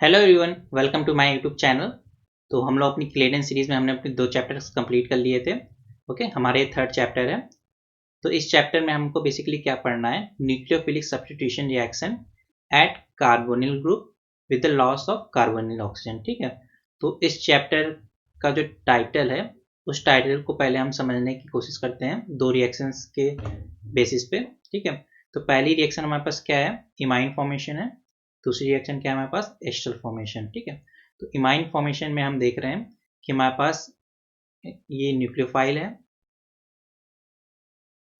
Hello everyone, welcome to my YouTube channel. तो हम लोग अपनी क्लेडन सीरीज में हमने अपने 2 चैप्टर्स कंप्लीट कर लिए थे। ओके, हमारे 3rd चैप्टर है। तो इस चैप्टर में हमको बेसिकली क्या पढ़ना है, nucleophilic substitution reaction at carbonyl group with the loss of carbonyl oxygen. ठीक है, तो इस चैप्टर का जो टाइटल है उस टाइटल को पहले हम समझने की कोशिश करते हैं दो रिएक्शंस के बेसिस पे। ठीक है, तो पहली रिएक्शन हमारे पास क्या है, इमाइन फॉर्मेशन है। दूसरी रिएक्शन क्या है हमारे पास, एस्टर फॉर्मेशन। ठीक है, तो इमाइन फॉर्मेशन में हम देख रहे हैं कि हमारे पास ये न्यूक्लियोफाइल है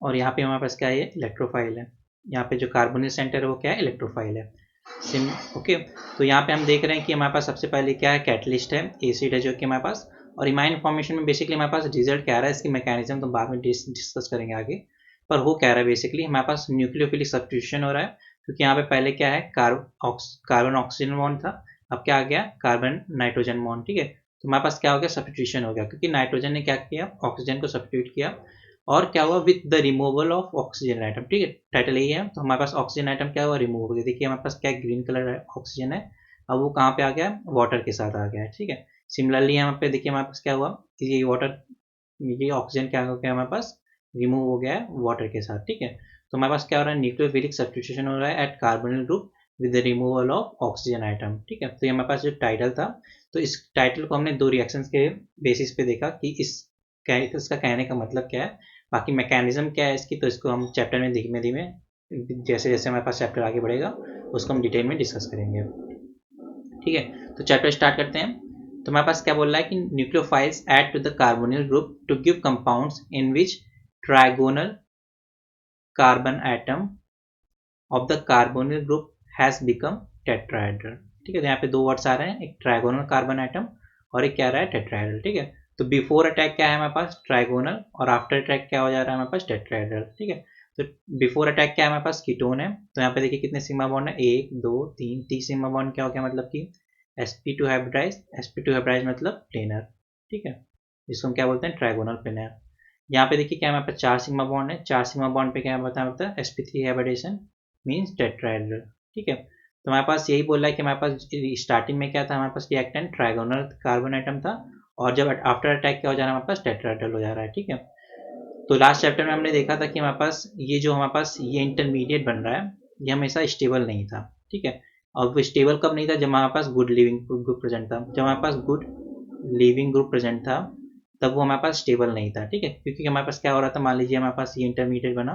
और यहाँ पे हमारे पास क्या है, ये इलेक्ट्रोफाइल है। यहाँ पे जो कार्बोनिल सेंटर है वो क्या है, इलेक्ट्रोफाइल है। सिम ओके, तो यहाँ पे हम देख रहे हैं कि हमारे पास सबसे पहले क्या है, कैटलिस्ट है, एसिड है जो कि हमारे पास। और इमाइन फॉर्मेशन में बेसिकली हमारे पास रिजल्ट क्या आ रहा है, इसकी मैकेनिज्म तो बाद में डिस्कस करेंगे आगे। पर हो क्या रहा है, बेसिकली हमारे पास न्यूक्लियोफिलिक सब्स्टिट्यूशन हो रहा है, क्योंकि यहाँ पे पहले क्या है, कार्बन ऑक्सीजन बॉन्ड था, अब क्या आ गया, कार्बन नाइट्रोजन बॉन्ड। ठीक है, तो हमारे पास क्या हो गया, सब्स्टिट्यूशन हो गया, क्योंकि नाइट्रोजन ने क्या किया, ऑक्सीजन को सब्स्टिट्यूट किया। और क्या हुआ, with the removal of oxygen atom. ठीक है, टाइटल यही है। तो हमारे पास ऑक्सीजन आइटम क्या हुआ, रिमूव हो गया। देखिए हमारे पास क्या ग्रीन कलर ऑक्सीजन है, अब वो कहाँ पे आ गया, वाटर के साथ आ गया है। ठीक है, सिमिलरली यहाँ पे देखिए हमारे पास क्या हुआ, ये वाटर, ये ऑक्सीजन क्या हो गया हमारे पास, रिमूव हो गया है वाटर के साथ। ठीक है, तो हमारे पास क्या हो रहा है, न्यूक्लियोफिलिक सब्स्टिट्यूशन हो रहा है at carbonyl group with the removal of oxygen atom. ठीक है, तो ये हमारे पास जो टाइटल था, तो इस टाइटल को हमने दो रिएक्शंस के बेसिस पे देखा कि इसका कहने का मतलब क्या है। बाकी मैकेनिज्म क्या है इसकी, तो इसको हम चैप्टर में धीमे धीमे, जैसे जैसे हमारे पास चैप्टर आगे बढ़ेगा उसको हम डिटेल में डिस्कस करेंगे। ठीक है, तो चैप्टर स्टार्ट करते हैं। तो हमारे पास क्या बोल रहा है कि nucleophiles add to the carbonyl group to give compounds in which trigonal carbon atom of the carbonyl group has become tetrahedral. ठीक है, तो यहाँ पे दो वर्ड्स आ रहे हैं, एक ट्राइगोनल कार्बन एटम और एक क्या आ रहा है, टेट्राहेड्रल। ठीक है, तो बिफोर अटैक क्या है हमारे पास, ट्राइगोनल, और आफ्टर अटैक क्या हो जा रहा है हमारे पास, टेट्राहेड्रल। ठीक है, तो बिफोर अटैक क्या है हमारे पास, कीटोन है। तो यहाँ पे देखिए कितने सिग्मा बॉन्ड है, 1 2 3, 3 सिग्मा बॉन्ड क्या हो गया, मतलब कि sp2 हाइब्रिडाइज, sp2 हाइब्रिडाइज मतलब प्लेनर। ठीक है, इसको हम क्या बोलते हैं, ट्राइगोनल प्लेनर। यहाँ पे देखिए क्या हमारे पास 4 सिग्मा बॉन्ड है, 4 सिग्मा बॉन्ड पे क्या बताया है, sp3 हाइब्रिडेशन मीन्स टेट्राहेड्रल। ठीक है, तो हमारे पास यही बोल रहा है कि हमारे पास स्टार्टिंग में क्या था, हमारे पास रिएक्टेंट ट्राइगोनल कार्बन आइटम था, और जब आफ्टर अटैक क्या हो जा रहा है, हमारे पास टेट्राहेड्रल हो जा रहा है। ठीक है, तो लास्ट चैप्टर में हमने देखा था कि हमारे पास ये जो हमारे पास ये इंटरमीडिएट बन रहा है, ये हमेशा स्टेबल नहीं था। ठीक है, और वो स्टेबल कब नहीं था, जब हमारे पास गुड लिविंग ग्रुप प्रेजेंट था। जब हमारे पास गुड लिविंग ग्रुप प्रेजेंट था तब वो हमारे पास स्टेबल नहीं था। ठीक है, क्योंकि हमारे पास क्या हो रहा था, मान लीजिए हमारे पास ये इंटरमीडिएट बना,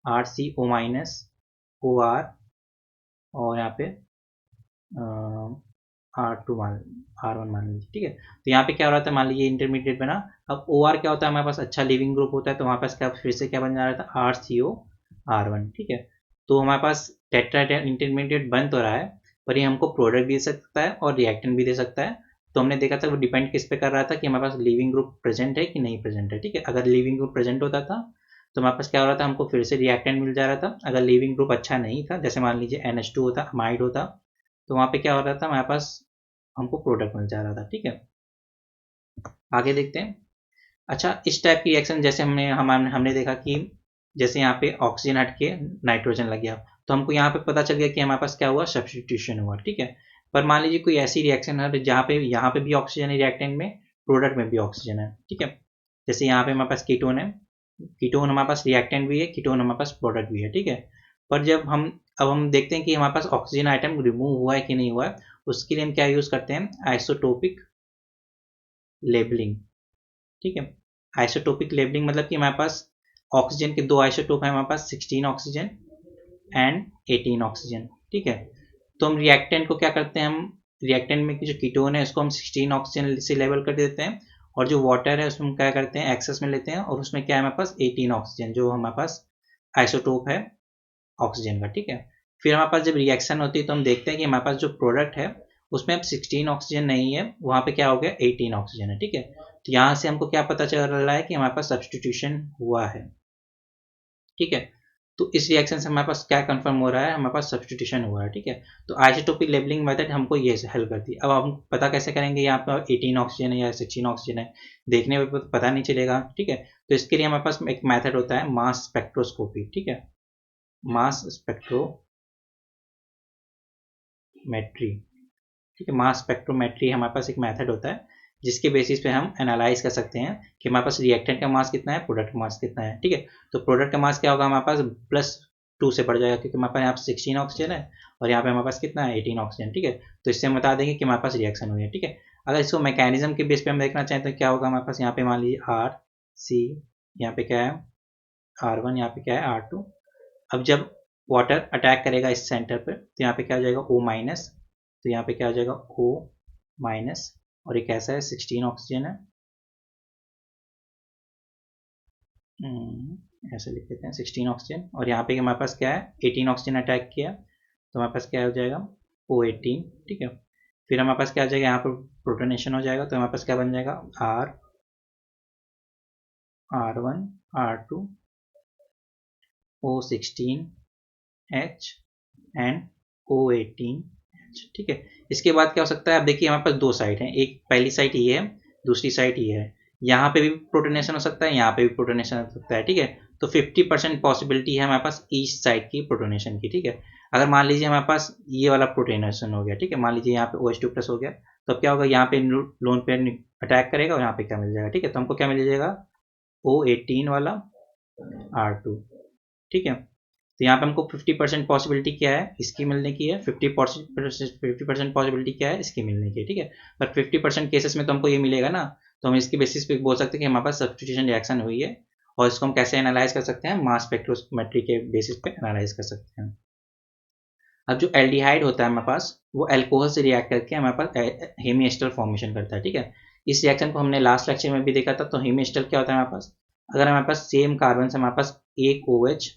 RCO माइनस OR, और यहाँ पे R2 मान, R1 मान लीजिए। ठीक है, तो यहाँ पे क्या हो रहा था, मान लीजिए इंटरमीडिएट बना। अब OR क्या होता है, हमारे पास अच्छा लिविंग ग्रुप होता है, तो हमारे पास क्या फिर से क्या बन जा रहा था, RCO R1। ठीक है, तो हमारे पास टेट्रा इंटरमीडिएट बन तो रहा है, पर ये हमको प्रोडक्ट भी दे सकता है और रिएक्टेंट भी दे सकता है। तो हमने देखा था वो डिपेंड किस पे कर रहा था कि हमारे पास लिविंग ग्रुप प्रेजेंट है कि नहीं प्रेजेंट है। ठीक है, अगर लिविंग ग्रुप प्रेजेंट होता था तो हमारे पास क्या हो रहा था, हमको फिर से रिएक्टेंट मिल जा रहा था। अगर लिविंग ग्रुप अच्छा नहीं था, जैसे मान लीजिए NH2 होता, अमाइड होता, तो वहाँ पे क्या हो रहा था, हमारे पास हमको प्रोडक्ट मिल जा रहा था। ठीक है, आगे देखते हैं। अच्छा, इस टाइप की रिएक्शन जैसे हमने देखा कि जैसे यहाँ पे ऑक्सीजन हट के नाइट्रोजन लग गया, तो हमको यहाँ पे पता चल गया कि हमारे पास क्या हुआ, सब्स्टिट्यूशन हुआ। ठीक है, पर मान लीजिए कोई ऐसी रिएक्शन है जहाँ पे यहाँ पे भी ऑक्सीजन है रिएक्टेंट में, प्रोडक्ट में भी ऑक्सीजन है। ठीक है, जैसे यहाँ पे हमारे पास कीटोन है, कीटोन हमारे पास रिएक्टेंट भी है, कीटोन हमारे पास प्रोडक्ट भी है। ठीक है, पर जब हम अब हम देखते हैं कि हमारे पास ऑक्सीजन आइटम रिमूव हुआ है कि नहीं हुआ है, उसके लिए हम क्या यूज करते हैं, आइसोटोपिक लेबलिंग। ठीक है, आइसोटोपिक लेबलिंग मतलब कि हमारे पास ऑक्सीजन के दो आइसोटोप है, हमारे पास 16 ऑक्सीजन एंड 18 ऑक्सीजन। ठीक है, तो हम रिएक्टेंट को क्या करते हैं, हम रिएक्टेंट में जो कीटोन है उसको हम 16 ऑक्सीजन से लेबल कर देते हैं, और जो वाटर है उसमें हम क्या करते हैं, एक्सेस में लेते हैं, और उसमें क्या है हमारे पास 18 ऑक्सीजन, जो हमारे पास आइसोटोप है ऑक्सीजन का। ठीक है, फिर हमारे पास जब रिएक्शन होती है तो हम देखते हैं कि हमारे पास जो प्रोडक्ट है उसमें अब 16 ऑक्सीजन नहीं है, वहाँ पे क्या हो गया, 18 ऑक्सीजन है। ठीक है, तो यहाँ से हमको क्या पता चल रहा है कि हमारे पास सब्स्टिट्यूशन हुआ है। ठीक है, तो इस रिएक्शन से हमारे पास क्या कंफर्म हो रहा है, हमारे पास सब्स्टिट्यूशन हुआ है। ठीक है, तो आइसोटोपिक लेबलिंग मेथड हमको ये हेल्प करती है। अब हम पता कैसे करेंगे यहाँ पर 18 ऑक्सीजन है या 16 ऑक्सीजन है, देखने में पता नहीं चलेगा। ठीक है, तो इसके लिए हमारे पास एक मेथड होता है मास स्पेक्ट्रोस्कोपी। ठीक है, मास स्पेक्ट्रोमेट्री। ठीक है, मास स्पेक्ट्रोमेट्री हमारे पास एक मेथड होता है जिसके बेसिस पे हम एनालाइज कर सकते हैं कि हमारे पास रिएक्टेंट का मास कितना है, प्रोडक्ट का मास कितना है। ठीक है, तो प्रोडक्ट का मास क्या होगा हमारे पास +2 से बढ़ जाएगा, क्योंकि हमारे पास यहाँ पे 16 ऑक्सीजन है और यहाँ पे हमारे पास कितना है 18 ऑक्सीजन। ठीक है, तो इससे हम बता देंगे कि हमारे पास रिएक्शन हुई है। ठीक है, अगर इसको मैकेनिज्म के बेस पे हम देखना चाहें तो क्या होगा हमारे पास, यहाँ पे मान लीजिए RC, यहाँ पे क्या है R1, यहाँ पे क्या है R2। अब जब वाटर अटैक करेगा इस सेंटर पर तो यहाँ पे क्या हो जाएगा O-, तो यहाँ पे क्या हो जाएगा O-, और ये कैसा है 16 ऑक्सीजन है, ऐसे लिख देते हैं 16 ऑक्सीजन। और यहाँ पे हमारे पास क्या है 18 ऑक्सीजन अटैक किया, तो हमारे पास क्या हो जाएगा O18। ठीक है, फिर हमारे पास क्या हो जाएगा यहाँ पर प्रोटोनेशन हो जाएगा, तो हमारे पास क्या बन जाएगा R1 R2 O16H and O18H। ठीक है, इसके बाद क्या हो सकता है, अब देखिए हमारे पास दो साइट हैं, एक पहली साइट ये है, दूसरी साइट ये है। यहाँ पे भी प्रोटोनेशन हो सकता है, यहाँ पे भी प्रोटोनेशन हो सकता है। ठीक है, तो 50% पॉसिबिलिटी है हमारे पास ईस्ट साइड की प्रोटोनेशन की। ठीक है, अगर मान लीजिए हमारे पास ये वाला प्रोटोनेशन हो गया, ठीक है, मान लीजिए यहाँ पे OH2+ हो गया, तो अब क्या होगा यहाँ पे लोन पेयर अटैक करेगा और यहाँ पे क्या मिल जाएगा। ठीक है, तो हमको क्या मिल जाएगा O18 वाला R2। ठीक है, तो यहाँ पे हमको 50% पॉसिबिलिटी क्या है इसकी मिलने की है, 50% पॉसिबिलिटी क्या है इसकी मिलने की है। ठीक है, पर 50% केसेस में तो हमको ये मिलेगा ना, तो हम इसके बेसिस पे बोल सकते हैं कि हमारे पास सब्स्टिट्यूशन रिएक्शन हुई है। और इसको हम कैसे एनालाइज कर सकते हैं, मास स्पेक्ट्रोमेट्री के बेसिस पे एनालाइज कर सकते हैं। अब जो एल्डिहाइड होता है हमारे पास, वो अल्कोहल से रिएक्ट करके हमारे पास हेमी फॉर्मेशन करता है। ठीक है, इस रिएक्शन को हमने लास्ट लेक्चर में भी देखा था। तो हेमी क्या होता है हमारे पास, अगर हमारे पास सेम कार्बन से हमारे पास एक OH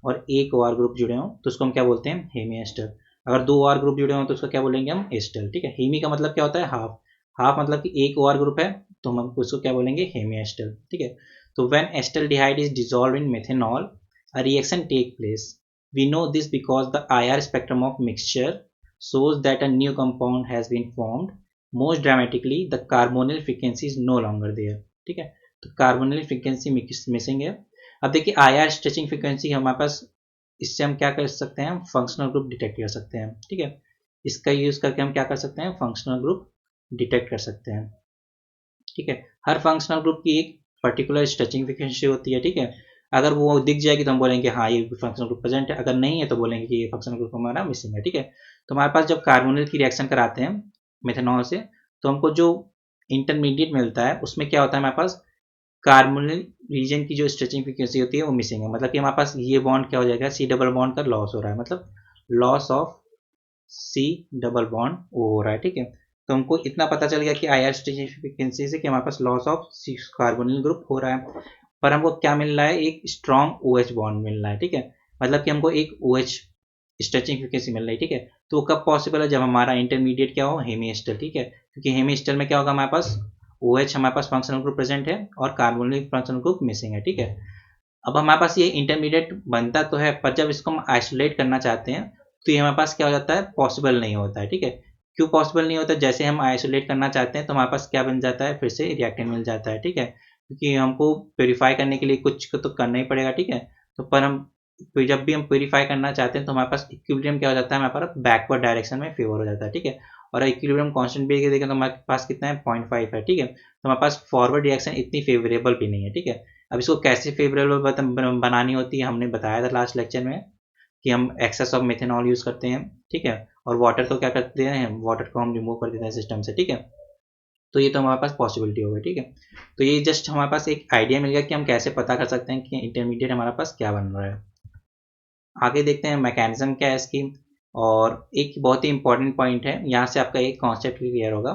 और एक OR ग्रुप जुड़े हों तो उसको हम क्या बोलते हैं, हेमी एस्टर। अगर दो OR ग्रुप जुड़े हों तो उसको क्या बोलेंगे हम, एस्टर। ठीक है, हेमी का मतलब क्या होता है, हाफ। हाफ मतलब कि एक OR ग्रुप है तो हम उसको क्या बोलेंगे, हेमी एस्टर। ठीक है, तो when acetaldehyde is dissolve in methanol, a reaction take place. We know this because the IR spectrum of mixture shows that a new compound has been formed. Most dramatically, the carbonyl frequency is no longer there. ठीक है, तो carbonyl frequency missing है। अब देखिए IR stretching frequency हमारे पास, इससे हम क्या कर सकते हैं, हम फंक्शनल ग्रुप डिटेक्ट कर सकते हैं। ठीक है, इसका यूज करके हम क्या कर सकते हैं, फंक्शनल ग्रुप डिटेक्ट कर सकते हैं। ठीक है, हर फंक्शनल ग्रुप की एक पर्टिकुलर स्ट्रेचिंग फ्रीक्वेंसी होती है। ठीक है, अगर वो दिख जाएगी तो हम बोलेंगे हाँ ये फंक्शनल ग्रुप प्रेजेंट है, अगर नहीं है तो बोलेंगे कि ये फंक्शनल ग्रुप हमारा मिसिंग है। ठीक है, तो हमारे पास जब कार्बोनिल की रिएक्शन कराते हैं मेथनॉल से, तो हमको जो इंटरमीडिएट मिलता है उसमें क्या होता है, हमारे पास कार्बोनिल रीजन की जो स्ट्रेचिंग फ्रीक्वेंसी होती है वो मिसिंग है। मतलब कि हमारे पास ये बॉन्ड क्या हो जाएगा, C डबल बॉन्ड का लॉस हो रहा है, मतलब loss of C double bond वो हो रहा है। ठीक है, तो हमको इतना पता चल गया कि IR स्ट्रेचिंग फ्रीक्वेंसी से कि हमारे पास loss of six carbonyl group हो रहा है, पर हमको क्या मिल रहा है, एक स्ट्रॉन्ग OH बॉन्ड मिल रहा है। ठीक है, मतलब कि हमको एक OH स्ट्रेचिंग फ्रीक्वेंसी मिल रही है। ठीक है, तो वो कब पॉसिबल है, जब हमारा इंटरमीडिएट क्या हो, हेमी एस्टर। ठीक है, क्योंकि हेमी एस्टर में क्या होगा, हमारे पास OH हमारे पास फंक्शनल ग्रुप प्रेजेंट है और कार्बोनिल फंक्शनल ग्रुप मिसिंग है। ठीक है, अब हमारे पास ये इंटरमीडिएट बनता तो है, पर जब इसको हम आइसोलेट करना चाहते हैं तो ये हमारे पास क्या हो जाता है, पॉसिबल नहीं होता है। ठीक है, क्यों पॉसिबल नहीं होता, जैसे हम आइसोलेट करना चाहते हैं तो हमारे पास क्या बन जाता है, फिर से रिएक्टेंट मिल जाता है। ठीक है, क्योंकि हमको प्योरीफाई करने के लिए कुछ तो करना ही पड़ेगा। ठीक है, तो पर हम जब भी हम प्योरीफाई करना चाहते हैं तो हमारे पास इक्विलिब्रियम क्या हो जाता है, हमारे पास बैकवर्ड डायरेक्शन में फेवर हो जाता है। ठीक है, और इक्विलिब्रियम कांस्टेंट भी देखें तो हमारे पास कितना है, 0.5 है। ठीक है, तो हमारे पास फॉरवर्ड रिएक्शन इतनी फेवरेबल भी नहीं है। ठीक है, अब इसको कैसे फेवरेबल बनानी होती है, हमने बताया था लास्ट लेक्चर में कि हम एक्सेस ऑफ मेथेनॉल यूज करते हैं। ठीक है, और वाटर को क्या करते हैं, वाटर को हम रिमूव कर देते हैं सिस्टम से। ठीक है, तो ये तो हमारे पास पॉसिबिलिटी हो गई। ठीक है, तो ये जस्ट हमारे पास एक आइडिया मिल गया कि हम कैसे पता कर सकते हैं कि इंटरमीडिएट हमारे पास क्या बन रहा है। आगे देखते हैं मैकेनिज्म क्या है इसकी। और एक बहुत ही इंपॉर्टेंट पॉइंट है, यहाँ से आपका एक कॉन्सेप्ट क्लियर होगा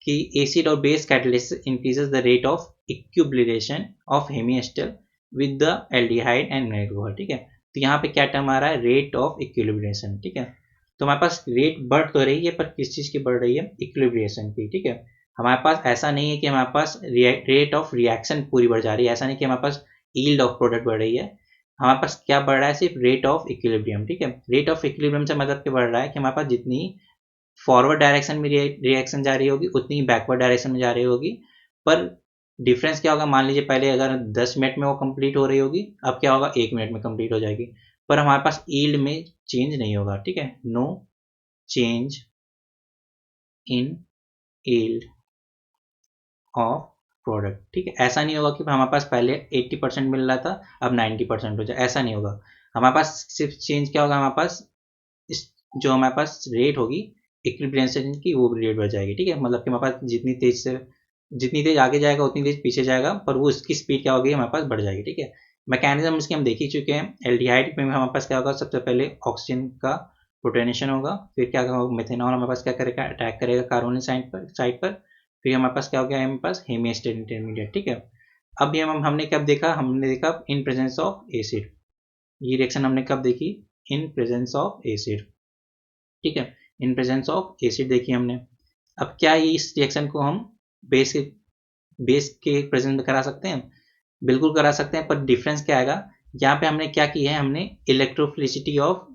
कि एसिड और base catalyst increases the rate of equilibration of hemi ester with the aldehyde and alcohol. ठीक है, तो यहाँ पे क्या टर्म आ रहा है, रेट ऑफ इक्विलिब्रेशन। ठीक है, तो हमारे पास रेट बढ़ तो रही है, पर किस चीज़ की बढ़ रही है, इक्विलिब्रेशन की। ठीक है, हमारे पास ऐसा नहीं है कि हमारे पास रेट ऑफ रिएक्शन पूरी बढ़ जा रही है, ऐसा नहीं कि हमारे पास यील्ड ऑफ प्रोडक्ट बढ़ रही है। हमारे पास क्या बढ़ रहा है, सिर्फ रेट ऑफ इक्विलिब्रियम। ठीक है, रेट ऑफ इक्विलिब्रियम से मतलब क्या बढ़ रहा है कि हमारे पास जितनी फॉरवर्ड डायरेक्शन में रिएक्शन जा रही होगी उतनी बैकवर्ड डायरेक्शन में जा रही होगी। पर डिफरेंस क्या होगा, मान लीजिए पहले अगर 10 मिनट में वो कंप्लीट हो रही होगी, अब क्या होगा 1 मिनट में कंप्लीट हो जाएगी, पर हमारे पास यील्ड में चेंज नहीं होगा। ठीक है, no change in yield of product. ठीक है, ऐसा नहीं होगा कि हमारे पास पहले 80% मिल रहा था अब 90% हो जाए, ऐसा नहीं होगा। हमारे पास सिर्फ चेंज क्या होगा, हमारे पास इस जो हमारे पास रेट होगी इक्विलिब्रियम की वो रेट बढ़ जाएगी। ठीक है, मतलब कि हमारे पास जितनी तेज आगे जाएगा उतनी तेज पीछे जाएगा, पर वो उसकी स्पीड क्या होगी हमारे पास बढ़ जाएगी। ठीक है, मैकेनिज्म इसके हम देख ही चुके हैं। एल्डिहाइड में हमारे पास क्या होगा, सबसे पहले ऑक्सीजन का प्रोटोनेशन होगा, फिर क्या होगा मेथेनॉल हमारे पास क्या करेगा, अटैक करेगा कार्बोनिल साइड पर, फिर हमारे पास क्या हो गया, हमारे पास हेमिएस्टर इंटरमीडिएट। ठीक है, अब ये हमने कब देखा, हमने देखा इन प्रेजेंस ऑफ एसिड। ये रिएक्शन हमने कब देखी, इन प्रेजेंस ऑफ एसिड। ठीक है, इन प्रेजेंस ऑफ एसिड देखी हमने। अब क्या इस रिएक्शन को हम बेस के प्रेजेंस में करा सकते हैं, बिल्कुल करा सकते हैं, पर डिफरेंस क्या आएगा, यहाँ पे हमने क्या किया है, हमने इलेक्ट्रोफिलिसिटी ऑफ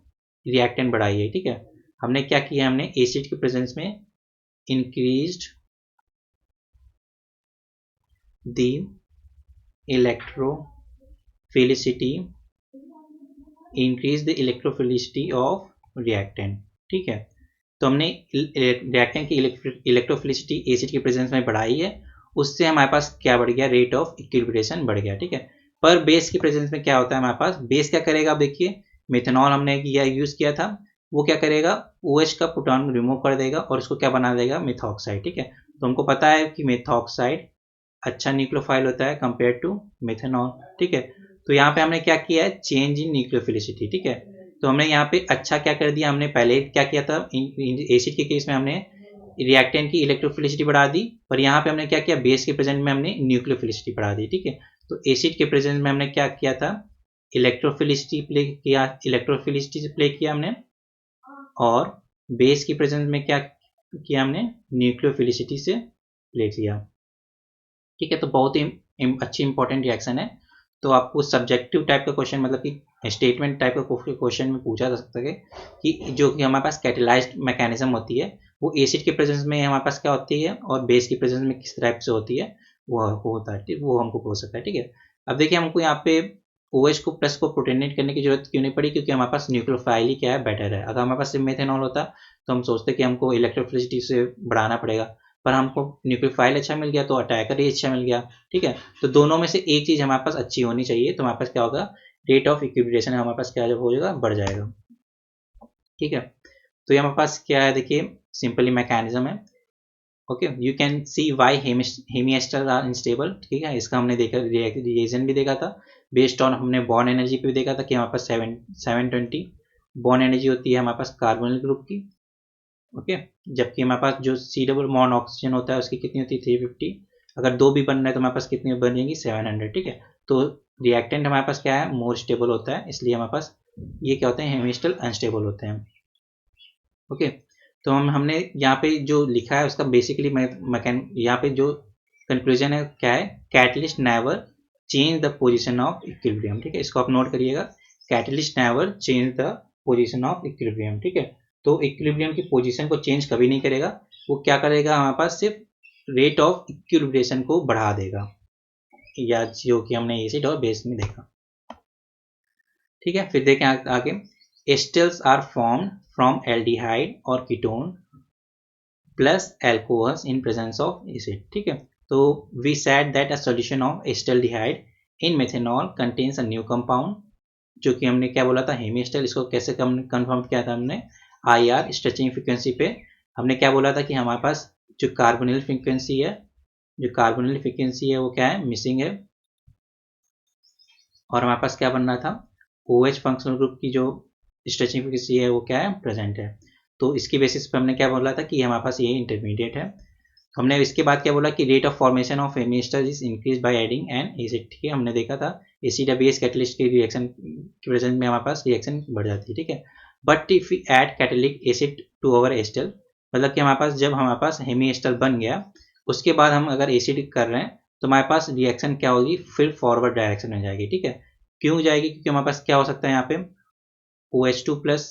रिएक्टेंट बढ़ाई है। ठीक है, हमने क्या किया, हमने एसिड के प्रेजेंस में increased the electrophilicity of reactant. ठीक है, तो हमने रिएक्टेंट की इलेक्ट्रोफिलिसिटी एसिड के प्रेजेंस में बढ़ाई है, उससे हमारे पास क्या बढ़ गया, रेट ऑफ इक्विलिब्रेशन बढ़ गया। ठीक है, पर बेस के प्रेजेंस में क्या होता है हमारे पास, बेस क्या करेगा, देखिए मेथनॉल हमने यूज किया था, वो क्या करेगा, OH का प्रोटॉन रिमूव कर देगा और उसको क्या बना देगा, मिथॉक्साइड। ठीक है, तो हमको पता है कि मिथॉक्साइड अच्छा न्यूक्लियोफाइल होता है कंपेयर टू मेथनॉल। ठीक है, तो यहाँ पे हमने क्या किया है, चेंज इन न्यूक्लियोफिलिसिटी। ठीक है, तो हमने यहाँ पे अच्छा क्या कर दिया, हमने पहले क्या किया था, एसिड के केस में हमने रिएक्टेंट की इलेक्ट्रोफिलिसिटी बढ़ा दी, पर यहाँ पे हमने क्या किया, बेस के प्रेजेंट में हमने न्यूक्लियोफिलिसिटी बढ़ा दी। ठीक है, तो एसिड के प्रेजेंट में हमने क्या किया था, इलेक्ट्रोफिलिसिटी प्ले किया हमने, और बेस की प्रेजेंस में क्या किया हमने, न्यूक्लियोफिलिसिटी से प्ले किया। ठीक है, तो बहुत ही अच्छी इंपॉर्टेंट रिएक्शन है। तो आपको सब्जेक्टिव टाइप का क्वेश्चन, मतलब कि स्टेटमेंट टाइप का क्वेश्चन में पूछा जा सकता है कि जो कि हमारे पास कैटेलाइज्ड मैकेनिज्म होती है वो एसिड के प्रेजेंस में हमारे पास क्या होती है और बेस की प्रेजेंस में किस टाइप से होती है, वो हमको होता है, वो हमको पूछ सकता है। ठीक है, अब देखिए हमको यहाँ पे OH को प्लस को प्रोटेनेट करने की जरूरत क्यों नहीं पड़ी, क्योंकि हमारे पास न्यूक्लियोफाइल ही क्या है, बेटर है। अगर हमारे पास सिर्फ मेथेनॉल होता तो हम सोचते कि हमको इलेक्ट्रोफिलिसिटी से बढ़ाना पड़ेगा, पर हमको न्यूक्लियोफाइल अच्छा मिल गया तो अटैकर ही अच्छा मिल गया। ठीक है, तो दोनों में से एक चीज हमारे पास अच्छी होनी चाहिए, तो हमारे पास क्या होगा, रेट ऑफ इक्विलिब्रेशन हमारे पास क्या हो जाएगा, बढ़ जाएगा। ठीक है, तो ये हमारे पास क्या है, देखिए सिंपली मैकेनिज्म है। Okay, you can see why hemiacetal are unstable. ठीक है, इसका हमने देखा, रिएक्शन भी देखा था, बेस्ड ऑन हमने बॉन्ड एनर्जी पे भी देखा था कि हमारे पास 720 बॉन्ड एनर्जी होती है हमारे पास कार्बोनिल ग्रुप की। ओके, जबकि हमारे पास जो C डबल बॉन्ड ऑक्सीजन होता है उसकी कितनी होती है, 350। अगर दो भी बन रहा है तो हमारे पास कितनी बनेगी, 700। ठीक है, तो रिएक्टेंट हमारे पास क्या है, मोर स्टेबल होता है, इसलिए हमारे पास ये क्या होते हैं, हेमिस्टल अनस्टेबल होते हैं। ओके, तो हमने यहाँ पे जो लिखा है उसका बेसिकली यहाँ पे जो कंक्लूजन है क्या है, catalyst never change the position of equilibrium. ठीक है, इसको आप नोट करिएगा, catalyst never change the position of equilibrium. ठीक है, तो इक्विलिब्रियम की पोजीशन को चेंज कभी नहीं करेगा, वो क्या करेगा, हमारे पास सिर्फ रेट ऑफ इक्विलिब्रेशन को बढ़ा देगा, या जो कि हमने एसिड और बेस में देखा। ठीक है, फिर देखें आगे, acetals are formed from aldehyde or ketone plus alcohols in presence of acid। ठीक है, तो we said that a solution of acetaldehyde in methanol contains a new compound, जो कि हमने क्या बोला था, हेमिएस्टर। इसको कैसे कंफर्म किया था हमने, IR स्ट्रेचिंग फ्रीक्वेंसी पे हमने क्या बोला था कि हमारे पास जो कार्बोनिल फ्रीक्वेंसी है, वो क्या है, मिसिंग है, और हमारे पास क्या बन रहा था, OH फंक्शनल ग्रुप की जो स्ट्रेचिंग फ्रीक्वेंसी है वो क्या है, प्रेजेंट है। तो इसकी बेसिस पे हमने क्या बोला था कि हमारे पास ये इंटरमीडिएट है। हमने इसके बाद क्या बोला कि rate of formation of hemiacetal is increase by adding an acid. ठीक है, हमने देखा था एसिड या बेस कैटलिस्ट के रिएक्शन के प्रेजेंट में हमारे पास रिएक्शन बढ़ जाती है। ठीक है, but if we add catalytic acid to our acetal, मतलब कि हमारे पास जब हमारे पास हेमिएस्टर बन गया उसके बाद हम अगर एसिड कर रहे हैं तो हमारे पास रिएक्शन क्या होगी, फिर फॉरवर्ड डायरेक्शन में जाएगी। ठीक है, क्यों जाएगी, क्योंकि हमारे पास क्या हो सकता है, यहाँ पे OH2 प्लस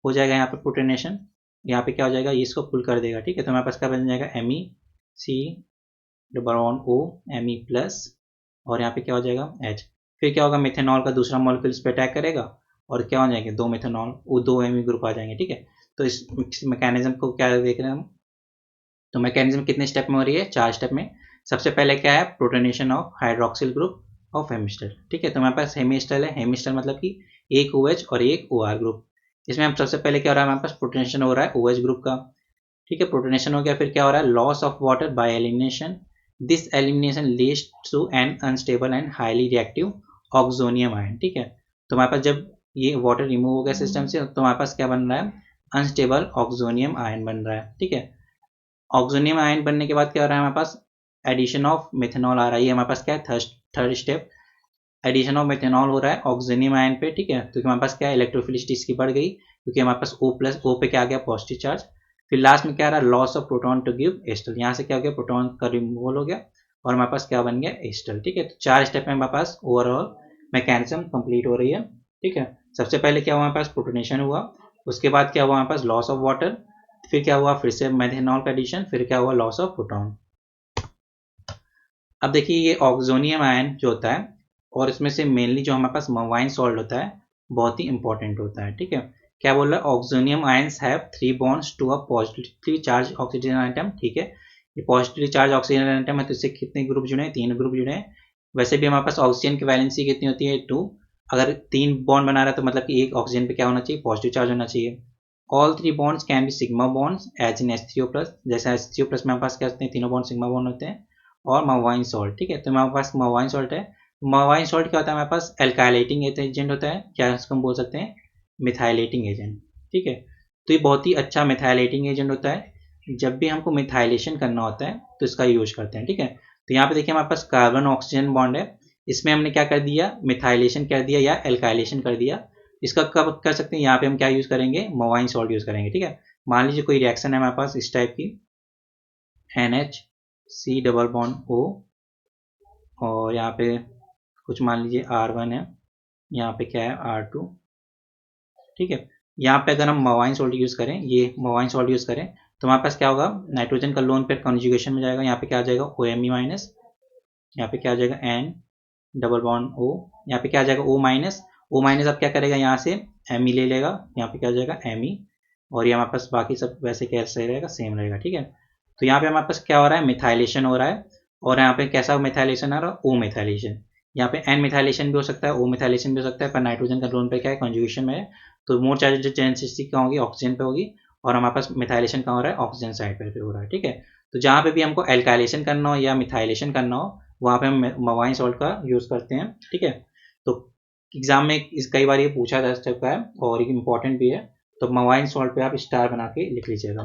हो जाएगा, यहाँ पे प्रोटोनेशन, यहाँ पे क्या हो जाएगा, ये इसको पुल कर देगा। ठीक है, तो हमारे पास क्या बन जाएगा, MEC double bond O Me plus, और यहाँ पे क्या हो जाएगा, H। फिर क्या होगा, मेथेनॉल का दूसरा मॉलिक्यूल इस पर अटैक करेगा और क्या हो जाएंगे, दो मेथेनॉल, वो दो Me ग्रुप आ जाएंगे। ठीक है, तो इस मैकेनिज्म को क्या देख रहे हैं हम, तो मैकेनिज्म कितने स्टेप में हो रही है, 4 स्टेप में। सबसे पहले क्या है, protonation of hydroxyl group of hemiacetal. ठीक है, तो हमारे पास हेमिस्टर है, हेमिस्टर मतलब कि एक OH और एक OR ग्रुप। इसमें हम सबसे पहले क्या हो रहा है, हमारे पास प्रोटोनेशन हो रहा है OH ग्रुप का। ठीक है, प्रोटोनेशन हो गया, फिर क्या हो रहा है, loss of water by elimination. This elimination leads to an unstable and highly reactive oxonium ion. ठीक है, तो हमारे पास जब ये वाटर रिमूव हो गया सिस्टम से, तो हमारे पास क्या बन रहा है, अनस्टेबल ऑक्सोनियम आयन बन रहा है। ठीक है, ऑक्सोनियम आयन बनने के बाद क्या हो रहा है, हमारे पास एडिशन ऑफ मेथनॉल आ रहा है। हमारे पास क्या है, third step, addition of methanol हो रहा है ऑक्सोनियम आयन पे। ठीक है, तो हमारे पास क्या है, इलेक्ट्रोफिलिसिटी इसकी बढ़ गई, क्योंकि हमारे पास O+ पे क्या आ गया, पॉजिटिव चार्ज। फिर लास्ट में क्या आ रहा है, loss of proton to give ester. यहाँ से क्या हो गया, प्रोटॉन का रिमूवल हो गया और हमारे पास क्या बन गया, एस्टर। ठीक है, तो 4 स्टेप में हमारे पास ओवरऑल मैकेनिज्म कंप्लीट हो रही है। ठीक है, सबसे पहले क्या हुआ, हमारे पास प्रोटोनेशन हुआ, उसके बाद क्या हुआ, हमारे पास लॉस ऑफ वाटर, फिर क्या हुआ, फिर से मेथनॉल का एडिशन, फिर क्या हुआ, लॉस ऑफ प्रोटॉन। अब देखिए ये ऑक्सोनियम आयन जो होता है, और इसमें से मेनली जो हमारे पास मवाइन सॉल्ट होता है, बहुत ही इंपॉर्टेंट होता है। ठीक है, क्या बोल रहा है, oxonium ions have 3 bonds to a positively charge oxygen atom. ठीक है, ये पॉजिटिवली चार्ज ऑक्सीजन आइटम है, तो इससे कितने ग्रुप जुड़े हैं, 3 ग्रुप जुड़े हैं। वैसे भी हमारे पास ऑक्सीजन की वैलेंसी कितनी होती है, 2। अगर 3 बॉन्ड बना रहा है तो मतलब कि एक ऑक्सीजन पे क्या होना चाहिए, पॉजिटिव चार्ज होना चाहिए। All 3 bonds can be sigma bonds as in H3O+। जैसे H3O+ में हमारे पास क्या होते हैं, तीनों बॉन्ड सिग्मा बॉन्ड होते हैं, और मवाइन सॉल्ट। ठीक है, तो हमारे पास मवाइन सॉल्ट है। मवाइन सॉल्ट क्या होता है, हमारे पास एल्काइलेटिंग एजेंट होता है, क्या इसको हम बोल सकते हैं, मिथाइलेटिंग एजेंट। ठीक है, तो ये बहुत ही अच्छा मिथाइलेटिंग एजेंट होता है। जब भी हमको मिथाइलेशन करना होता है तो इसका यूज करते हैं। ठीक है, तो यहाँ पे देखिए हमारे पास कार्बन ऑक्सीजन बॉन्ड है, इसमें हमने क्या कर दिया, मिथाइलेशन कर दिया या एल्काइलेशन कर दिया। इसका कब कर सकते हैं, यहाँ पे हम क्या यूज करेंगे, मवाइन सॉल्ट यूज करेंगे। ठीक है, मान लीजिए कोई रिएक्शन है हमारे पास इस टाइप की, NH C double bond O, और यहाँ पे कुछ मान लीजिए R1 है, यहाँ पे क्या है R2। ठीक है, यहाँ पे अगर हम मवाइन सॉल्ट यूज़ करें, ये मवाइन सॉल्ट यूज़ करें, तो हमारे पास क्या होगा, नाइट्रोजन का लोन पेयर कॉन्जुगेशन में जाएगा, यहाँ पे क्या आ जाएगा, OMe-, यहाँ पे क्या आ जाएगा, N डबल बॉन्ड O, यहाँ पे क्या आ जाएगा, O-। अब क्या करेगा, यहाँ से Me ले लेगा, यहाँ पे क्या आ जाएगा, Me, और ये हमारे पास बाकी सब वैसे कैसे रहेगा, सेम रहेगा। ठीक है, तो यहाँ पे हमारे पास क्या हो रहा है, मिथाइलेशन हो रहा है, और यहाँ पे कैसा मिथाइलेशन आ रहा है, O मिथाइलेशन। यहाँ पे N मिथाइलेशन भी हो सकता है, O मिथाइलेशन भी हो सकता है, पर नाइट्रोजन का लोन पे क्या है, कॉन्जुगेशन में है, तो मोर चार्जेसिटी क्या होगी, ऑक्सीजन पे होगी, और हमारे पास मिथाइलेशन कहाँ हो रहा है, ऑक्सीजन साइड पे हो रहा है। ठीक है, तो जहाँ पे भी हमको एल्काइलेशन करना हो या मिथाइलेशन करना हो, वहाँ पे हम मवाइन सॉल्ट का यूज़ करते हैं। ठीक है, तो एग्जाम में कई बार ये पूछा जा सकता है और ये इंपॉर्टेंट भी है, तो मवाइन सॉल्ट पे आप स्टार बना के लिख लीजिएगा।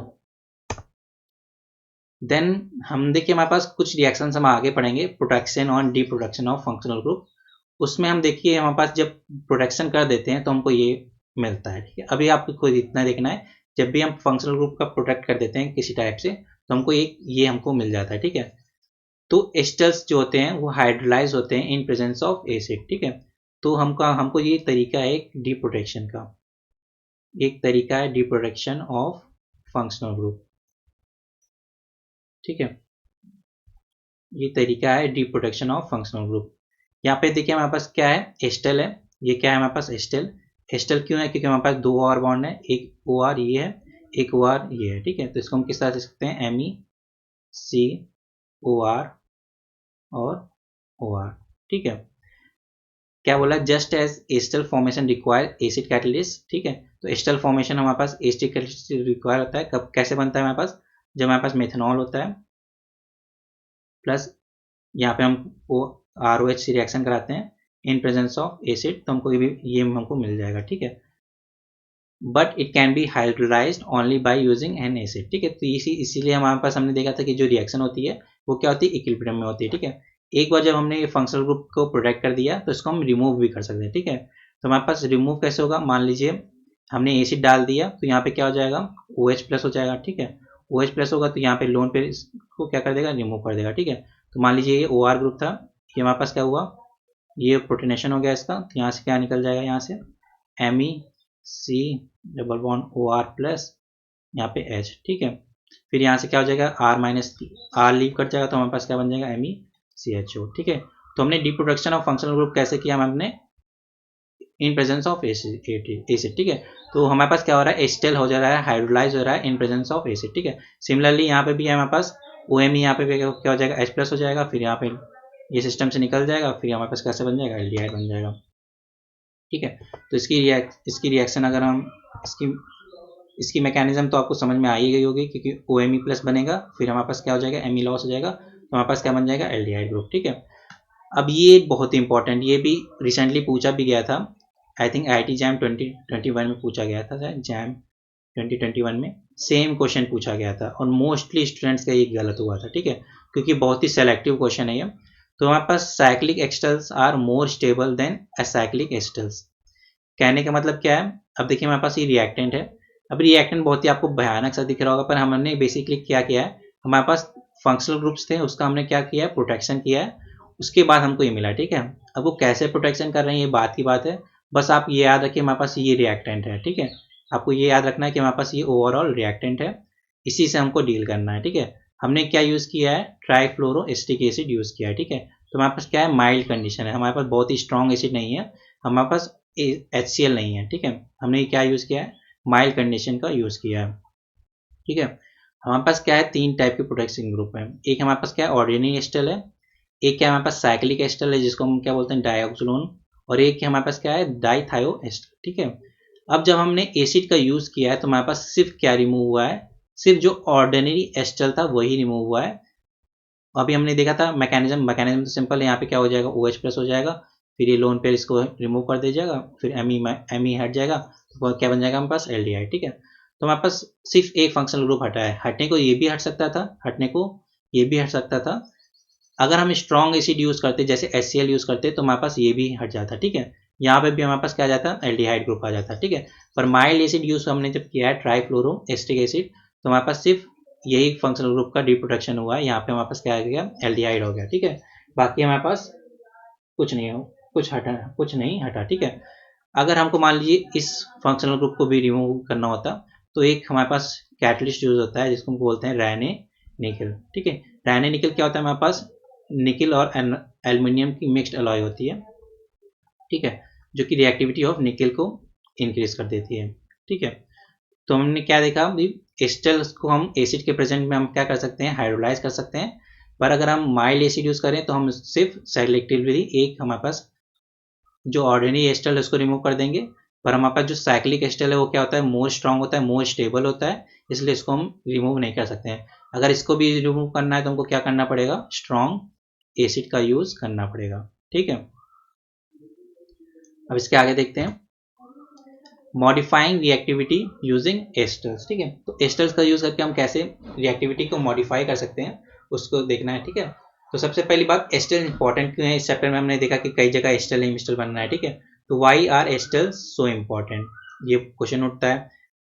देन हम देखिए हमारे पास कुछ रिएक्शन हम आगे पढ़ेंगे, प्रोटेक्शन और D protection of functional group. उसमें हम देखिए हमारे पास जब प्रोटेक्शन कर देते हैं तो हमको ये मिलता है। ठीक है, अभी आपको इतना देखना है, जब भी हम फंक्शनल ग्रुप का प्रोटेक्ट कर देते हैं किसी टाइप से, तो हमको एक ये हमको मिल जाता है। ठीक है, तो एस्टर्स जो होते हैं वो हाइड्रोलाइज होते हैं इन प्रेजेंस ऑफ एसिड। ठीक है, तो हमको ये तरीका है एक डी प्रोटेक्शन का, एक तरीका है D protection of functional group. ठीक है, ये तरीका है D protection of functional group. यहाँ पे देखिए हमारे पास क्या है, एस्टल है, ये क्या है हमारे पास, एस्टल। एस्टल क्यों है, क्योंकि हमारे पास 2 और बॉन्ड है, एक OR ये है, एक OR ये है। ठीक है, तो इसको हम किस तरह से लिख सकते हैं, MECOR और OR। ठीक है, क्या बोला, just as acetal formation require acid catalyst. ठीक है, तो एस्टल फॉर्मेशन हमारे पास एसिड कैटलिस्ट रिक्वायर होता है, कब कैसे बनता है हमारे पास, जब हमारे पास मेथनॉल होता है प्लस यहाँ पे हम वो ROH रिएक्शन कराते हैं इन प्रेजेंस ऑफ एसिड, तो हमको ये हमको मिल जाएगा। ठीक है, but it can be hydrolysed only by using N acid. ठीक है, तो इसीलिए हमारे पास हमने देखा था कि जो रिएक्शन होती है वो क्या होती है, इक्विलिब्रियम में होती है। ठीक है, एक बार जब हमने ये फंक्शनल ग्रुप को प्रोटेक्ट कर दिया तो इसको हम रिमूव भी कर सकते हैं। ठीक है, तो हमारे पास रिमूव कैसे होगा, मान लीजिए हमने एसिड डाल दिया तो यहाँ पे क्या हो जाएगा, OH+ हो जाएगा। ठीक है, OH+ होगा तो यहाँ पे लोन पे इसको क्या कर देगा, रिमूव कर देगा। ठीक है, तो मान लीजिए ये OR ग्रुप था, ये हमारे पास क्या हुआ, ये प्रोटोनेशन हो गया इसका, तो यहाँ से क्या निकल जाएगा, यहाँ से MEC डबल बॉन्ड OR+, यहाँ पे H। ठीक है, फिर यहाँ से क्या हो जाएगा, R- लीव कट जाएगा, तो हमारे पास क्या बन जाएगा, MECHO। ठीक है, तो हमने D production of functional group कैसे किया, हमने इन प्रेजेंस ऑफ एसिड, ठीक है। तो हमारे पास क्या हो रहा है, एसिटल हो जा रहा है, हाइड्रोलाइज हो रहा है इन प्रेजेंस ऑफ एसिड, ठीक है। सिमिलरली यहाँ पे भी हमारे पास OMe यहाँ पे क्या हो जाएगा, H+ हो जाएगा, फिर यहाँ पे ये सिस्टम से निकल जाएगा, फिर हमारे पास कैसे बन जाएगा, एल्डिहाइड बन जाएगा, ठीक है। तो इसकी रिएक्शन अगर हम इसकी मैकेनिज्म तो आपको समझ में आ ही गई होगी, क्योंकि OMe+ बनेगा, फिर हमारे पास क्या हो जाएगा, Me लॉस हो जाएगा, तो हमारे पास क्या बन जाएगा, एल्डिहाइड ग्रुप, ठीक है। अब ये बहुत ही इंपॉर्टेंट, ये भी रिसेंटली पूछा भी गया था, आई थिंक IIT JAM 2021 में पूछा गया था, JAM 2021 में सेम क्वेश्चन पूछा गया था, और मोस्टली स्टूडेंट्स का ये गलत हुआ था, ठीक है, क्योंकि बहुत ही सेलेक्टिव क्वेश्चन है ये। तो हमारे पास cyclic acetals are more stable than acyclic acetals. कहने का मतलब क्या है, अब देखिए हमारे पास ये रिएक्टेंट है, अब रिएक्टेंट बहुत ही आपको भयानक सा दिख रहा होगा, पर हमने बेसिकली क्या किया है, हमारे पास फंक्शनल ग्रुप्स थे, उसका हमने क्या किया है, प्रोटेक्शन किया है, उसके बाद हमको ये मिला, ठीक है। अब वो कैसे प्रोटेक्शन कर रहे हैं ये बात की बात है, बस आप ये याद रखिए हमारे पास ये रिएक्टेंट है, ठीक है। आपको ये याद रखना है कि हमारे पास ये ओवरऑल रिएक्टेंट है, इसी से हमको डील करना है, ठीक है। हमने क्या यूज़ किया है, ट्राइफ्लोरोएसिटिक एसिड यूज़ किया है, ठीक है। तो हमारे पास क्या है, माइल्ड कंडीशन है, हमारे पास बहुत ही स्ट्रॉन्ग एसिड नहीं है, हमारे पास HCl नहीं है, ठीक है। हमने क्या यूज़ किया है, माइल्ड कंडीशन का यूज़ किया है, ठीक है। हमारे पास क्या है, 3 टाइप के प्रोटेक्शन ग्रुप है, एक हमारे पास क्या है, ऑर्डिनरी एस्टर है, एक क्या हमारे पास साइक्लिक एस्टर है जिसको हम क्या बोलते हैं, डाइऑक्सोलोन, और एक हमारे पास क्या है, डाइथायो एस्टर, ठीक है। अब जब हमने एसिड का यूज़ किया है तो हमारे पास सिर्फ क्या रिमूव हुआ है, सिर्फ जो ऑर्डिनरी एस्टर था वही रिमूव हुआ है। अभी हमने देखा था मैकेनिज्म तो सिंपल है, यहाँ पे क्या हो जाएगा, OH+ हो जाएगा, फिर ये लोन पेयर इसको रिमूव कर दिया जाएगा, फिर Me हट जाएगा, तो क्या बन जाएगा हमारे पास, एल्डिहाइड, ठीक है। तो हमारे पास सिर्फ एक फंक्शनल ग्रुप हटा है, हटने को ये भी हट सकता था, हटने को ये भी हट सकता था, अगर हम स्ट्रॉन्ग एसिड यूज़ करते जैसे HCl यूज़ करते तो हमारे पास ये भी हट जाता, ठीक है। यहाँ पे भी हमारे पास क्या आ जाता, एल्डिहाइड ग्रुप आ जाता, ठीक है। पर माइल्ड एसिड यूज़ हमने जब किया है, ट्राइफ्लोरोएसिटिक एसिड, तो हमारे पास सिर्फ यही फंक्शनल ग्रुप का डिप्रोटेक्शन हुआ है, यहाँ पे हमारे पास क्या आ गया, एल्डिहाइड हो गया, ठीक है। बाकी हमारे पास कुछ नहीं हो, कुछ नहीं हटा, ठीक है। अगर हमको मान लीजिए इस फंक्शनल ग्रुप को भी रिमूव करना होता, तो एक हमारे पास कैटलिस्ट यूज होता है जिसको हम बोलते हैं रैने निकल, ठीक है। रैने निकल क्या होता है, हमारे पास निकल और एल्युमिनियम की मिक्स्ड अलॉय होती है, ठीक है, जो कि रिएक्टिविटी ऑफ निकल को इंक्रीज कर देती है, ठीक है। तो हमने क्या देखा, एस्टर्स को हम एसिड के प्रेजेंट में हम क्या कर सकते हैं, हाइड्रोलाइज कर सकते हैं, पर अगर हम माइल्ड एसिड यूज करें तो हम सिर्फ सेलेक्टिवली एक हमारे पास जो ऑर्डिनरी एस्टर है उसको रिमूव कर देंगे, पर हमारे पास जो साइक्लिक एस्टर है वो क्या होता है, मोर स्ट्रॉन्ग होता है, मोर स्टेबल होता है, इसलिए इसको हम रिमूव नहीं कर सकते हैं। अगर इसको भी रिमूव करना है तो हमको क्या करना पड़ेगा, स्ट्रॉन्ग एसिड का यूज करना पड़ेगा, ठीक है। अब इसके आगे देखते हैं, मॉडिफाइंग रिएक्टिविटी यूजिंग एस्टर्स, ठीक है। तो एस्टर्स का यूज करके हम कैसे रिएक्टिविटी को मॉडिफाई कर सकते हैं उसको देखना है, ठीक है। तो सबसे पहली बात, एस्टर इंपॉर्टेंट क्यों है, इस चैप्टर में हमने देखा कि कई जगह एस्टर लिमिस्टर बनना है, ठीक है। तो why are esters so important, ये क्वेश्चन उठता है,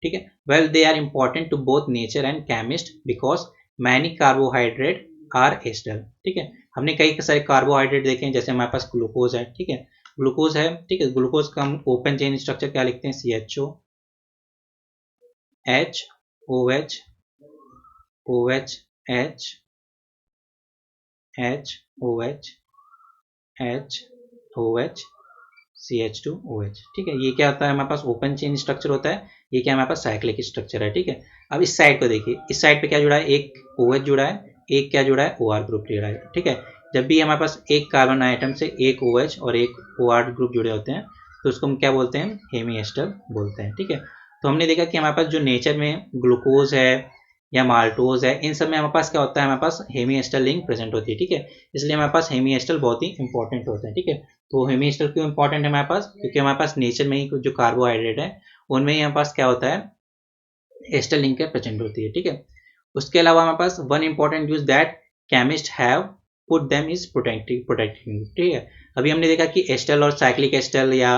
ठीक है। Well they are important to both nature and chemist because many carbohydrate are ester, ठीक है। हमने कई सारे कार्बोहाइड्रेट देखे हैं, जैसे हमारे पास ग्लूकोज है, ठीक है, ग्लूकोज है, ठीक है। ग्लूकोज का हम ओपन चेन स्ट्रक्चर क्या लिखते हैं, CHO H OH OH H H OH H OH CH2OH, ठीक है। ये क्या होता है, हमारे पास ओपन चेन स्ट्रक्चर होता है, ये क्या हमारे पास साइक्लिक स्ट्रक्चर है, ठीक है। अब इस साइड को देखिए, इस साइड पे क्या जुड़ा है, एक OH जुड़ा है, एक क्या जुड़ा है, OR ग्रुप जुड़ा है, ठीक है। जब भी हमारे पास एक कार्बन आइटम से एक OH और एक OR ग्रुप जुड़े होते हैं तो उसको हम क्या बोलते हैं, हेमी एस्टर बोलते हैं, ठीक है। तो हमने देखा कि हमारे पास जो नेचर में ग्लूकोज है या माल्टोज है, इन सब में हमारे पास क्या होता है, हमारे पास हेमी एस्टर लिंक प्रेजेंट होती है, ठीक है। इसलिए हमारे पास हेमी एस्टर बहुत ही इंपॉर्टेंट होते हैं, ठीक है। तो हेमी एस्टर क्यों इंपॉर्टेंट है हमारे पास, क्योंकि हमारे पास नेचर में ही जो कार्बोहाइड्रेट है उनमें ही हमारे पास क्या होता है, एस्टर लिंक प्रेजेंट होती है, ठीक है। उसके अलावा हमारे पास one important use that chemist have put them is protecting, ठीक है। अभी हमने देखा कि एस्टर और साइक्लिक एस्टर या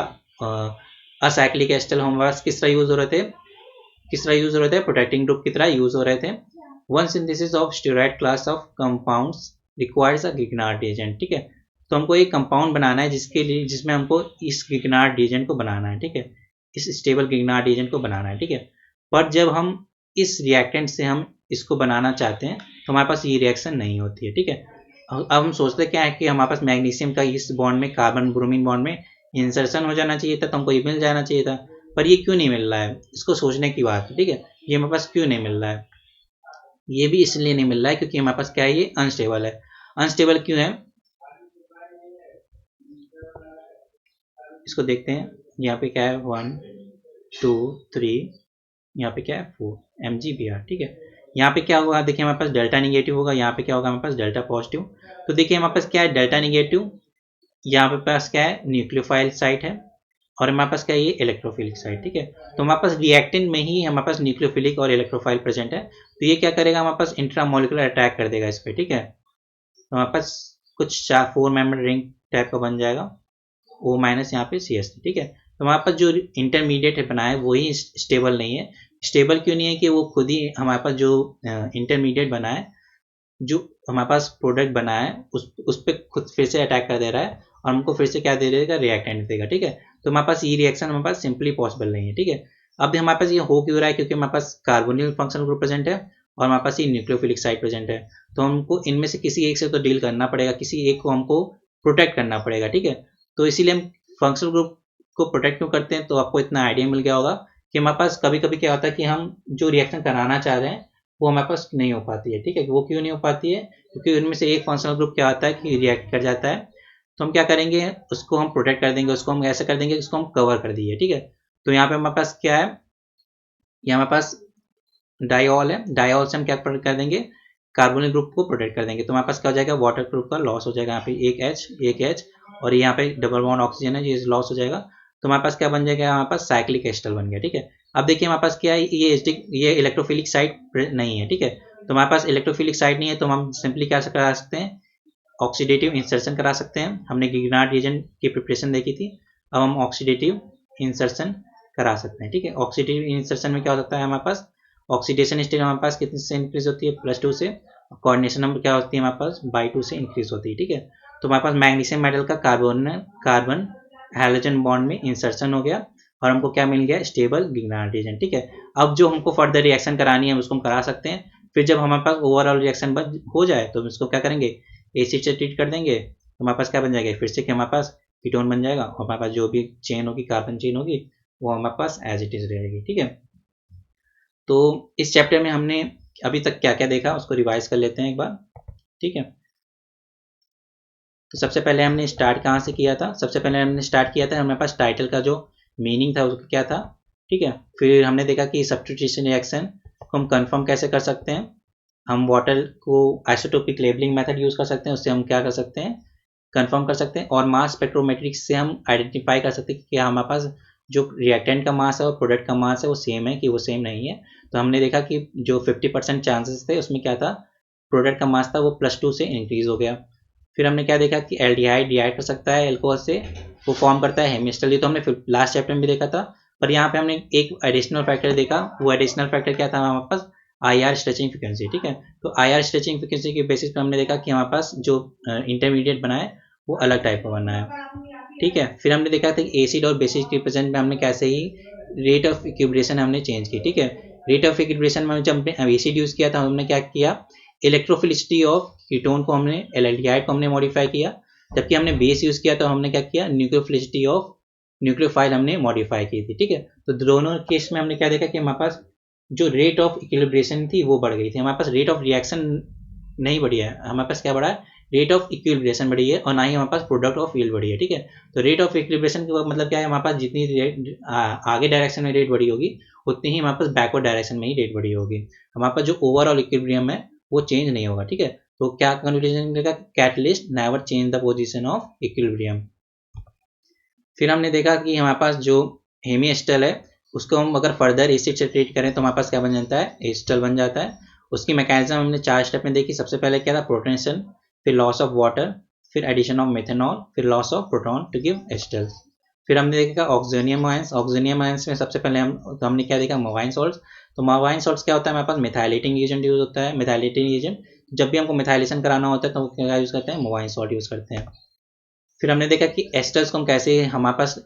असाइक्लिक एस्टर हमारे पास किस तरह यूज हो रहे थे, प्रोटेक्टिंग ग्रुप की तरह यूज हो रहे थे। One synthesis of steroid class of compounds requires a Grignard agent, ठीक है। तो हमको एक कंपाउंड बनाना है जिसमें हमको इस गिगनार्ड एजेंट को बनाना है, ठीक है, इस स्टेबल गिगनार्ड एजेंट को बनाना है, ठीक है। पर जब हम इस रिएक्टेंट से हम इसको बनाना चाहते हैं तो हमारे पास ये रिएक्शन नहीं होती है, ठीक है। अब हम सोचते क्या है कि हमारे पास मैग्नीशियम का इस बॉन्ड में कार्बन ब्रोमीन बॉन्ड में इंसर्शन हो जाना चाहिए था तो हमको ये मिल जाना चाहिए था, पर ये क्यों नहीं मिल रहा है, इसको सोचने की बात है। ठीक है, ये हमारे पास क्यों नहीं मिल रहा है, ये भी इसलिए नहीं मिल रहा है क्योंकि हमारे पास क्या है, ये अनस्टेबल है। अनस्टेबल क्यों है, इसको देखते हैं। यहाँ पे क्या है 1 2 3, यहाँ पे क्या है 4 mgbr। ठीक है, यहाँ पे क्या होगा, देखिए हमारे पास डेल्टा निगेटिव होगा, यहाँ पे क्या होगा हमारे पास डेल्टा पॉजिटिव। तो देखिए हमारे पास क्या है डेल्टा निगेटिव, यहाँ पे पास क्या है न्यूक्लियोफाइल साइट है, और हमारे पास क्या है ये इलेक्ट्रोफिलिक साइट। ठीक है, तो हमारे पास रिएक्टेंट में ही हमारे पास न्यूक्लियोफिलिक और इलेक्ट्रोफाइल प्रेजेंट है, तो ये क्या करेगा हमारे पास इंट्रामोलिकुलर अटैक कर देगा इस पर। ठीक है, तो हमारे पास कुछ 4 मेंबर रिंग टाइप का बन जाएगा, O माइनस यहाँ पे सी एस। ठीक है, तो हमारे पास जो इंटरमीडिएट है बना है वही स्टेबल नहीं है। स्टेबल क्यों नहीं है कि वो खुद ही हमारे पास जो इंटरमीडिएट बना है, जो हमारे पास प्रोडक्ट बना है उस पर खुद फिर से अटैक कर दे रहा है, और हमको फिर से क्या दे देगा, रिएक्टेंट देगा। ठीक है, तो हमारे पास ये रिएक्शन हमारे पास सिंपली पॉसिबल नहीं है। ठीक है, अब हमारे पास ये हो क्यों रहा है, क्योंकि हमारे पास कार्बोनिल फंक्शनल ग्रुप प्रेजेंट है और हमारे पास ये न्यूक्लियोफिलिक साइट प्रेजेंट है, तो हमको इनमें से किसी एक से तो डील करना पड़ेगा, किसी एक को हमको प्रोटेक्ट करना पड़ेगा। ठीक है, तो इसीलिए हम फंक्शनल ग्रुप को प्रोटेक्ट क्यों करते हैं, तो आपको इतना आइडिया मिल गया होगा कि हमारे पास कभी कभी क्या होता है कि हम जो रिएक्शन कराना चाह रहे हैं वो हमारे पास नहीं हो पाती है। ठीक है, वो क्यों नहीं हो पाती है, क्योंकि उनमें से एक फंक्शनल ग्रुप क्या होता है कि रिएक्ट कर जाता है, तो हम क्या करेंगे, उसको हम प्रोटेक्ट कर देंगे, उसको हम ऐसे कर देंगे, उसको हम कवर कर दिए। ठीक है, तो यहाँ पे हमारे पास क्या है, ये हमारे पास डाइऑल है, डाइऑल से हम क्या कर देंगे, कार्बोनिल ग्रुप को प्रोटेक्ट कर देंगे, तो हमारे पास क्या हो जाएगा, वाटर ग्रुप का लॉस हो जाएगा, यहाँ पे एक एच और यहाँ पे डबल बॉन्ड ऑक्सीजन है, ये लॉस हो जाएगा, तो हमारे पास क्या बन जाएगा, हमारे पास साइक्लिक एस्टर बन गया। ठीक है, अब देखिए हमारे पास क्या है, ये इलेक्ट्रोफिलिक साइट नहीं है। ठीक है, तो हमारे पास इलेक्ट्रोफिलिक साइट नहीं है, तो हम सिंपली क्या करा सकते हैं, ऑक्सीडेटिव इंसर्शन करा सकते हैं। हमने गिग्नार्ड रीजन की प्रिपरेशन देखी थी, अब हम ऑक्सीडेटिव इंसर्शन करा सकते हैं। ठीक है, ऑक्सीडेटिव इंसर्शन में क्या हो सकता है, हमारे पास ऑक्सीडेशन स्टेट हमारे पास कितने से इंक्रीज होती है, +2 से, कोऑर्डिनेशन नंबर क्या होती है हमारे पास /2 से इंक्रीज होती है। ठीक है, तो हमारे पास मैग्नीशियम मेटल का कार्बन हाइड्रोजन बॉन्ड में इंसर्शन हो गया और हमको क्या मिल गया, स्टेबल गिग्नार्ड रीजन। ठीक है, अब जो हमको फर्दर रिएक्शन करानी है उसको हम करा सकते हैं, फिर जब हमारे पास ओवरऑल रिएक्शन हो जाए तो इसको क्या करेंगे, एसिड से ट्रीट कर देंगे, तो हमारे पास क्या बन जाएगा, फिर से कि हमारे पास कीटोन बन जाएगा, और हमारे पास जो भी चेन होगी, कार्बन चेन होगी, वो हमारे पास एज इट इज रहेगी। ठीक है, तो इस चैप्टर में हमने अभी तक क्या क्या देखा उसको रिवाइज कर लेते हैं एक बार। ठीक है, तो सबसे पहले हमने स्टार्ट कहाँ से किया था, सबसे पहले हमने स्टार्ट किया था हमारे पास टाइटल का जो मीनिंग था उसका क्या था। ठीक है, फिर हमने देखा कि सब्स्टिट्यूशन रिएक्शन को हम कंफर्म कैसे कर सकते हैं, हम वाटर को आइसोटोपिक लेबलिंग मेथड यूज़ कर सकते हैं, उससे हम क्या कर सकते हैं, कंफर्म कर सकते हैं, और मास स्पेक्ट्रोमेट्रिक्स से हम आइडेंटिफाई कर सकते हैं कि हमारे पास जो रिएक्टेंट का मास है और प्रोडक्ट का मास है वो सेम है कि वो सेम नहीं है। तो हमने देखा कि जो 50% चांसेस थे उसमें क्या था, प्रोडक्ट का मास था वो +2 से इंक्रीज हो गया। फिर हमने क्या देखा कि एल्डिहाइड रिएक्ट कर सकता है एल्कोहल से, वो फॉर्म करता है हेमिस्टल, ये तो हमने लास्ट चैप्टर में भी देखा था, पर यहाँ पे हमने एक एडिशनल फैक्टर देखा, वो एडिशनल फैक्टर क्या था हमारे पास, IR स्ट्रेचिंग फ्रिक्वेंसी। ठीक है, तो IR स्ट्रेचिंग फ्रिक्वेंसी के बेसिस पे हमने देखा कि हमारे पास जो इंटरमीडिएट बना है वो अलग टाइप का बना है। ठीक है, फिर हमने देखा था कि एसिड और बेसिस के प्रेजेंट में हमने कैसे ही रेट ऑफ इक्विब्रेशन हमने चेंज की। ठीक है, रेट ऑफ इक्विब्रेशन में जब हमने एसिड यूज़ किया था हमने क्या किया, इलेक्ट्रोफिलिसिटी ऑफ कीटोन को हमने, एल्डिहाइड को हमने मॉडिफाई किया, जबकि हमने बेस यूज़ किया तो हमने क्या किया, न्यूक्लियोफिलिसिटी ऑफ न्यूक्लियोफाइल हमने मॉडिफाई की थी। ठीक है, तो दोनों केस में हमने क्या देखा कि हमारे पास जो रेट ऑफ इक्विलिब्रेशन थी वो बढ़ गई थी, हमारे पास रेट ऑफ रिएक्शन नहीं बढ़ी है, हमारे पास क्या बढ़ा है, रेट ऑफ इक्विलिब्रेशन बढ़ी है, और ना ही हमारे पास प्रोडक्ट ऑफ यील्ड बढ़ी है। ठीक है, तो रेट ऑफ इक्विलिब्रेशन का मतलब क्या है, हमारे पास जितनी रेट आगे डायरेक्शन में रेट बढ़ी होगी उतनी ही हमारे पास बैकवर्ड डायरेक्शन में ही रेट बढ़ी होगी, हमारे पास जो ओवरऑल इक्विलिब्रियम है वो चेंज नहीं होगा। ठीक है, तो क्या कंक्लूजन निकलेगा, catalyst never change the position of equilibrium. फिर हमने देखा कि हमारे पास जो हेमिस्टल है उसको हम अगर फर्दर एसिड से ट्रीट करें तो हमारे पास क्या बन जाता है, एस्टल बन जाता है। उसकी मैकेनिज्म हमने 4 स्टेप में देखी, सबसे पहले क्या था, प्रोटोनेशन, फिर लॉस ऑफ वाटर, फिर एडिशन ऑफ मेथेनॉल, फिर loss of proton to give acetals. फिर हमने देखा ऑक्सीनियम आयंस, ऑक्सीनियम आयंस में सबसे पहले हमने क्या देखा, मोबाइन सॉल्ट्स। तो मोबाइन सॉल्ट्स क्या होता है, हमारे पास मिथाइलेटिंग एजेंट यूज होता है, मिथाइलेटिंग एजेंट जब भी हमको मिथाइलेशन कराना होता है तो क्या यूज़ करते हैं, मोबाइन सॉल्ट यूज़ करते हैं। फिर हमने देखा कि एस्टर्स को हम कैसे हमारे पास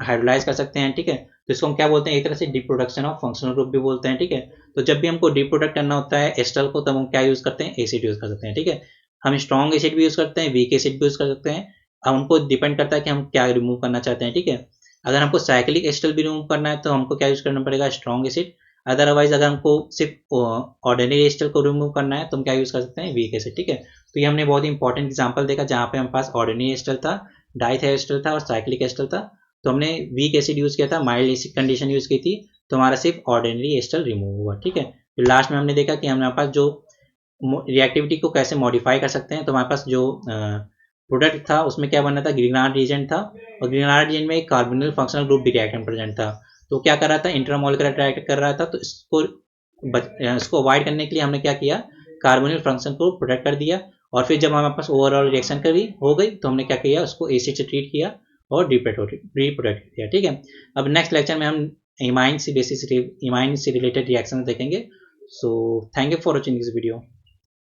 हाइड्रोलाइज कर सकते हैं। ठीक है, तो इसको हम क्या बोलते हैं, एक तरह से डिप्रोडक्शन ऑफ फंक्शनल ग्रुप भी बोलते हैं। ठीक है, तो जब भी हमको डिप्रोडक्ट करना होता है एस्टर को तब हम क्या यूज़ करते हैं, एसिड यूज़ कर सकते हैं। ठीक है, हम स्ट्रॉन्ग एसिड भी यूज़ करते हैं, वीक एसिड भी यूज़ कर सकते हैं, अब हमको डिपेंड करता है कि हम क्या रिमूव करना चाहते हैं, ठीक है। अगर हमको साइक्लिक एसिटल भी रिमूव करना है तो हमको क्या यूज़ करना पड़ेगा, स्ट्रॉन्ग एसिड। अदरवाइज अगर हमको सिर्फ ऑर्डिनरी एसिटल को रिमूव करना है तो हम क्या यूज़ कर सकते हैं, वीक एसिड, ठीक है। तो ये हमने बहुत ही इंपॉर्टेंट एग्जाम्पल देखा जहाँ पे हमारे पास ऑर्डिनरी एसिटल था, डाइथाइएस्टर था और साइक्लिक एसिटल था। तो हमने वीक एसिड यूज़ किया था, माइल्ड एसिड कंडीशन यूज़ की थी, तो हमारा सिर्फ ऑर्डिनरी एसिटल रिमूव हुआ, ठीक है। फिर लास्ट में हमने देखा कि हमारे पास जो रिएक्टिविटी को कैसे मॉडिफाई कर सकते हैं। तो हमारे पास जो प्रोडक्ट था उसमें क्या बनना था, ग्रीनहार्ड रिएजेंट था, और ग्रीनहार्ड रिएजेंट में एक कार्बोनिल फंक्शनल ग्रुप भी रिएक्टेंट प्रेजेंट था। तो क्या कर रहा था, इंटरमोलिकुलर रिएक्ट कर रहा था। तो इसको अवॉइड करने के लिए हमने क्या किया, कार्बोनिल फंक्शन को प्रोटेक्ट कर दिया। और फिर जब हमारे पास ओवरऑल रिएक्शन करी हो गई तो हमने क्या किया, उसको एसिड से ट्रीट किया और रिप्रोटेक्ट किया, ठीक है। अब नेक्स्ट लेक्चर में हम इमाइन से रिलेटेड रिएक्शन देखेंगे। So thank you for watching this video.